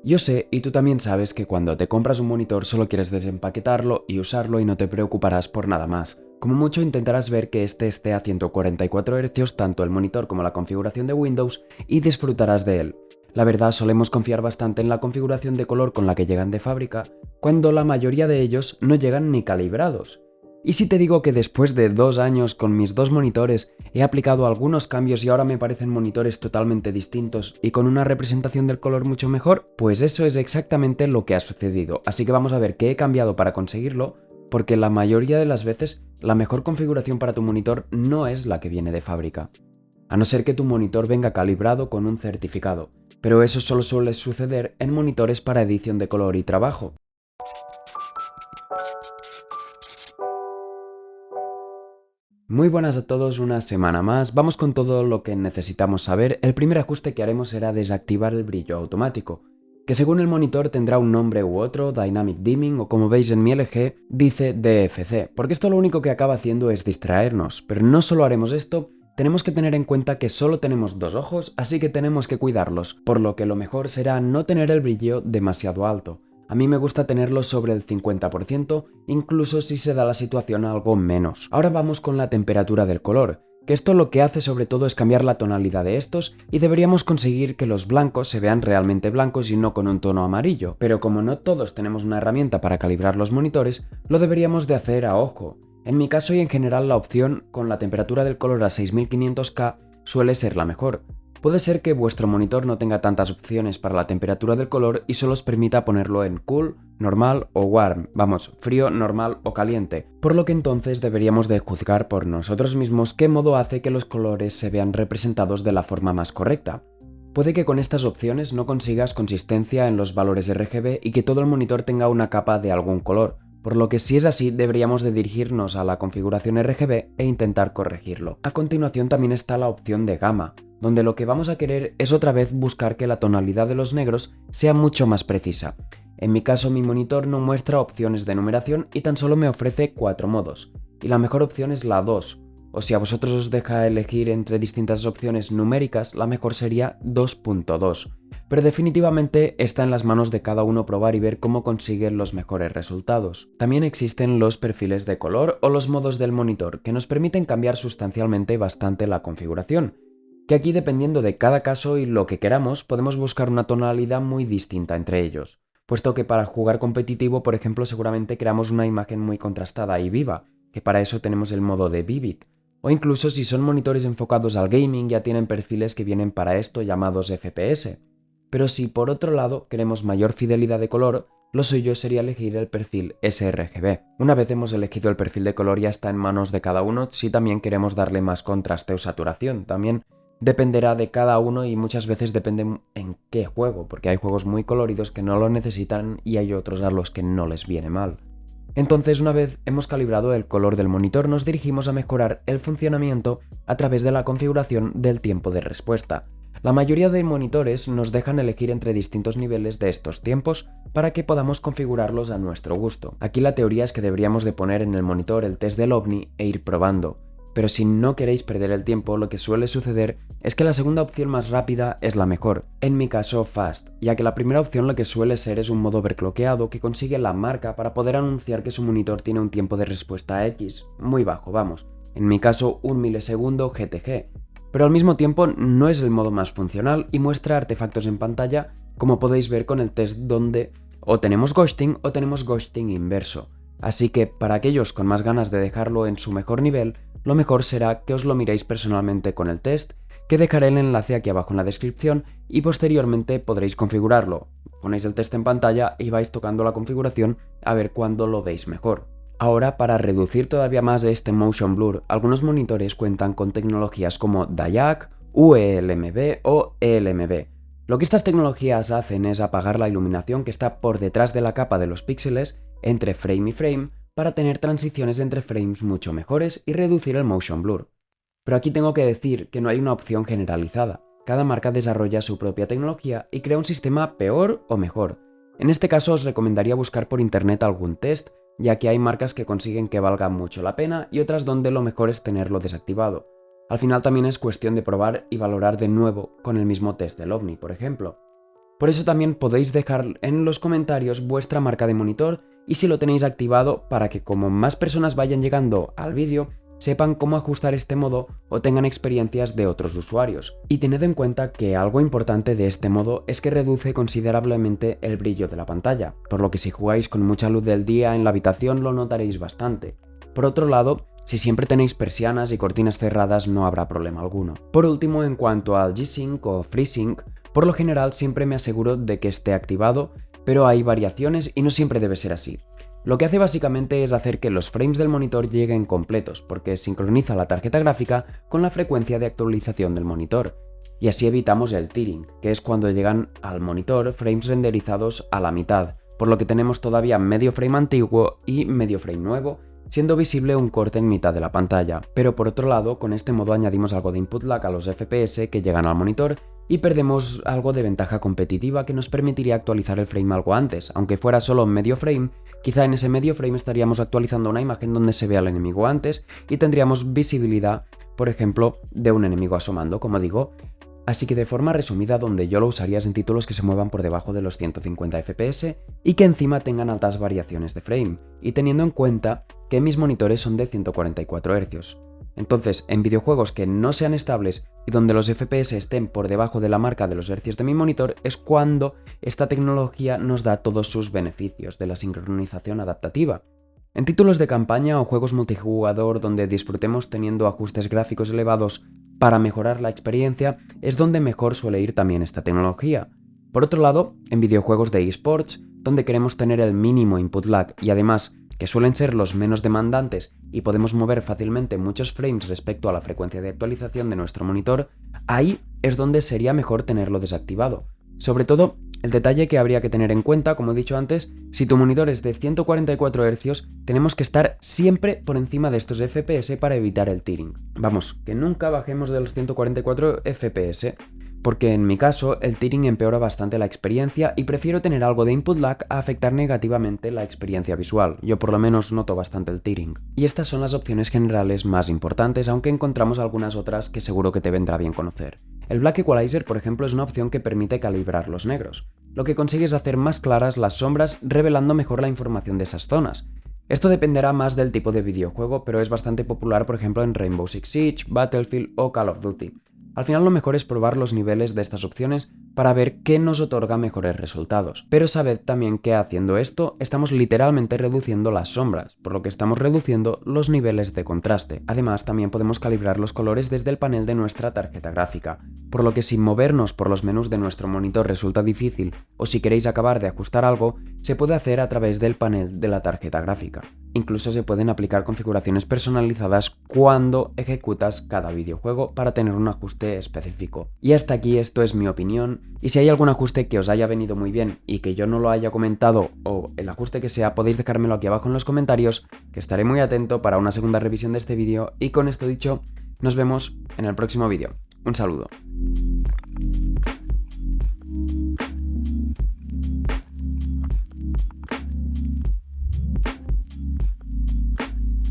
Yo sé, y tú también sabes, que cuando te compras un monitor solo quieres desempaquetarlo y usarlo y no te preocuparás por nada más. Como mucho intentarás ver que este esté a 144 Hz tanto el monitor como la configuración de Windows y disfrutarás de él. La verdad, solemos confiar bastante en la configuración de color con la que llegan de fábrica, cuando la mayoría de ellos no llegan ni calibrados. Y si te digo que después de 2 años con mis dos monitores he aplicado algunos cambios y ahora me parecen monitores totalmente distintos y con una representación del color mucho mejor, pues eso es exactamente lo que ha sucedido. Así que vamos a ver qué he cambiado para conseguirlo, porque la mayoría de las veces la mejor configuración para tu monitor no es la que viene de fábrica. A no ser que tu monitor venga calibrado con un certificado, pero eso solo suele suceder en monitores para edición de color y trabajo. Muy buenas a todos, una semana más, vamos con todo lo que necesitamos saber. El primer ajuste que haremos será desactivar el brillo automático, que según el monitor tendrá un nombre u otro, Dynamic Dimming o como veis en mi LG dice DFC, porque esto lo único que acaba haciendo es distraernos, pero no solo haremos esto, tenemos que tener en cuenta que solo tenemos dos ojos, así que tenemos que cuidarlos, por lo que lo mejor será no tener el brillo demasiado alto. A mí me gusta tenerlo sobre el 50%, incluso si se da la situación algo menos. Ahora vamos con la temperatura del color, que esto lo que hace sobre todo es cambiar la tonalidad de estos y deberíamos conseguir que los blancos se vean realmente blancos y no con un tono amarillo. Pero como no todos tenemos una herramienta para calibrar los monitores, lo deberíamos de hacer a ojo. En mi caso y en general la opción con la temperatura del color a 6500K suele ser la mejor. Puede ser que vuestro monitor no tenga tantas opciones para la temperatura del color y solo os permita ponerlo en cool, normal o warm, vamos, frío, normal o caliente, por lo que entonces deberíamos de juzgar por nosotros mismos qué modo hace que los colores se vean representados de la forma más correcta. Puede que con estas opciones no consigas consistencia en los valores RGB y que todo el monitor tenga una capa de algún color, por lo que si es así deberíamos de dirigirnos a la configuración RGB e intentar corregirlo. A continuación también está la opción de gama, donde lo que vamos a querer es otra vez buscar que la tonalidad de los negros sea mucho más precisa. En mi caso mi monitor no muestra opciones de numeración y tan solo me ofrece 4 modos, y la mejor opción es la 2, o si a vosotros os deja elegir entre distintas opciones numéricas, la mejor sería 2.2. Pero definitivamente está en las manos de cada uno probar y ver cómo consiguen los mejores resultados. También existen los perfiles de color o los modos del monitor, que nos permiten cambiar sustancialmente bastante la configuración, que aquí dependiendo de cada caso y lo que queramos podemos buscar una tonalidad muy distinta entre ellos, puesto que para jugar competitivo, por ejemplo, seguramente queramos una imagen muy contrastada y viva, que para eso tenemos el modo de Vivid, o incluso si son monitores enfocados al gaming ya tienen perfiles que vienen para esto llamados FPS. Pero si por otro lado queremos mayor fidelidad de color, lo suyo sería elegir el perfil sRGB. Una vez hemos elegido el perfil de color ya está en manos de cada uno si también queremos darle más contraste o saturación. También dependerá de cada uno y muchas veces depende en qué juego, porque hay juegos muy coloridos que no lo necesitan y hay otros a los que no les viene mal. Entonces, una vez hemos calibrado el color del monitor, nos dirigimos a mejorar el funcionamiento a través de la configuración del tiempo de respuesta. La mayoría de monitores nos dejan elegir entre distintos niveles de estos tiempos para que podamos configurarlos a nuestro gusto. Aquí la teoría es que deberíamos de poner en el monitor el test del OVNI e ir probando. Pero si no queréis perder el tiempo, lo que suele suceder es que la segunda opción más rápida es la mejor, en mi caso Fast, ya que la primera opción lo que suele ser es un modo overclockeado que consigue la marca para poder anunciar que su monitor tiene un tiempo de respuesta X, muy bajo, vamos, en mi caso 1 milisegundo GTG, pero al mismo tiempo no es el modo más funcional y muestra artefactos en pantalla, como podéis ver con el test donde o tenemos ghosting inverso. Así que para aquellos con más ganas de dejarlo en su mejor nivel, lo mejor será que os lo miréis personalmente con el test, que dejaré el enlace aquí abajo en la descripción y posteriormente podréis configurarlo. Ponéis el test en pantalla y vais tocando la configuración a ver cuándo lo veis mejor. Ahora, para reducir todavía más este motion blur, algunos monitores cuentan con tecnologías como DAYAC, UELMB o ELMB. Lo que estas tecnologías hacen es apagar la iluminación que está por detrás de la capa de los píxeles entre frame y frame para tener transiciones entre frames mucho mejores y reducir el motion blur. Pero aquí tengo que decir que no hay una opción generalizada. Cada marca desarrolla su propia tecnología y crea un sistema peor o mejor. En este caso os recomendaría buscar por internet algún test, ya que hay marcas que consiguen que valga mucho la pena y otras donde lo mejor es tenerlo desactivado. Al final también es cuestión de probar y valorar de nuevo con el mismo test del OVNI, por ejemplo. Por eso también podéis dejar en los comentarios vuestra marca de monitor y si lo tenéis activado para que como más personas vayan llegando al vídeo, sepan cómo ajustar este modo o tengan experiencias de otros usuarios. Y tened en cuenta que algo importante de este modo es que reduce considerablemente el brillo de la pantalla, por lo que si jugáis con mucha luz del día en la habitación lo notaréis bastante. Por otro lado, si siempre tenéis persianas y cortinas cerradas no habrá problema alguno. Por último, en cuanto al G-Sync o FreeSync, por lo general siempre me aseguro de que esté activado, pero hay variaciones y no siempre debe ser así. Lo que hace básicamente es hacer que los frames del monitor lleguen completos, porque sincroniza la tarjeta gráfica con la frecuencia de actualización del monitor. Y así evitamos el tearing, que es cuando llegan al monitor frames renderizados a la mitad, por lo que tenemos todavía medio frame antiguo y medio frame nuevo, siendo visible un corte en mitad de la pantalla. Pero por otro lado, con este modo añadimos algo de input lag a los FPS que llegan al monitor y perdemos algo de ventaja competitiva que nos permitiría actualizar el frame algo antes. Aunque fuera solo medio frame, quizá en ese medio frame estaríamos actualizando una imagen donde se vea al enemigo antes y tendríamos visibilidad, por ejemplo, de un enemigo asomando, como digo. Así que de forma resumida, donde yo lo usaría es en títulos que se muevan por debajo de los 150 FPS y que encima tengan altas variaciones de frame, y teniendo en cuenta que mis monitores son de 144 Hz. Entonces, en videojuegos que no sean estables y donde los FPS estén por debajo de la marca de los hercios de mi monitor es cuando esta tecnología nos da todos sus beneficios de la sincronización adaptativa. En títulos de campaña o juegos multijugador donde disfrutemos teniendo ajustes gráficos elevados para mejorar la experiencia es donde mejor suele ir también esta tecnología. Por otro lado, en videojuegos de eSports, donde queremos tener el mínimo input lag y además que suelen ser los menos demandantes y podemos mover fácilmente muchos frames respecto a la frecuencia de actualización de nuestro monitor, ahí es donde sería mejor tenerlo desactivado. Sobre todo, el detalle que habría que tener en cuenta, como he dicho antes, si tu monitor es de 144 Hz, tenemos que estar siempre por encima de estos FPS para evitar el tearing. Vamos, que nunca bajemos de los 144 FPS, porque en mi caso el tearing empeora bastante la experiencia y prefiero tener algo de input lag a afectar negativamente la experiencia visual. Yo por lo menos noto bastante el tearing. Y estas son las opciones generales más importantes, aunque encontramos algunas otras que seguro que te vendrá bien conocer. El Black Equalizer, por ejemplo, es una opción que permite calibrar los negros. Lo que consigue es hacer más claras las sombras, revelando mejor la información de esas zonas. Esto dependerá más del tipo de videojuego, pero es bastante popular, por ejemplo, en Rainbow Six Siege, Battlefield o Call of Duty. Al final lo mejor es probar los niveles de estas opciones para ver qué nos otorga mejores resultados. Pero sabed también que haciendo esto estamos literalmente reduciendo las sombras, por lo que estamos reduciendo los niveles de contraste. Además también podemos calibrar los colores desde el panel de nuestra tarjeta gráfica, por lo que si movernos por los menús de nuestro monitor resulta difícil o si queréis acabar de ajustar algo, se puede hacer a través del panel de la tarjeta gráfica. Incluso se pueden aplicar configuraciones personalizadas cuando ejecutas cada videojuego para tener un ajuste específico. Y hasta aquí esto es mi opinión, y si hay algún ajuste que os haya venido muy bien y que yo no lo haya comentado o el ajuste que sea, podéis dejármelo aquí abajo en los comentarios, que estaré muy atento para una segunda revisión de este vídeo. Y con esto dicho, nos vemos en el próximo vídeo. Un saludo.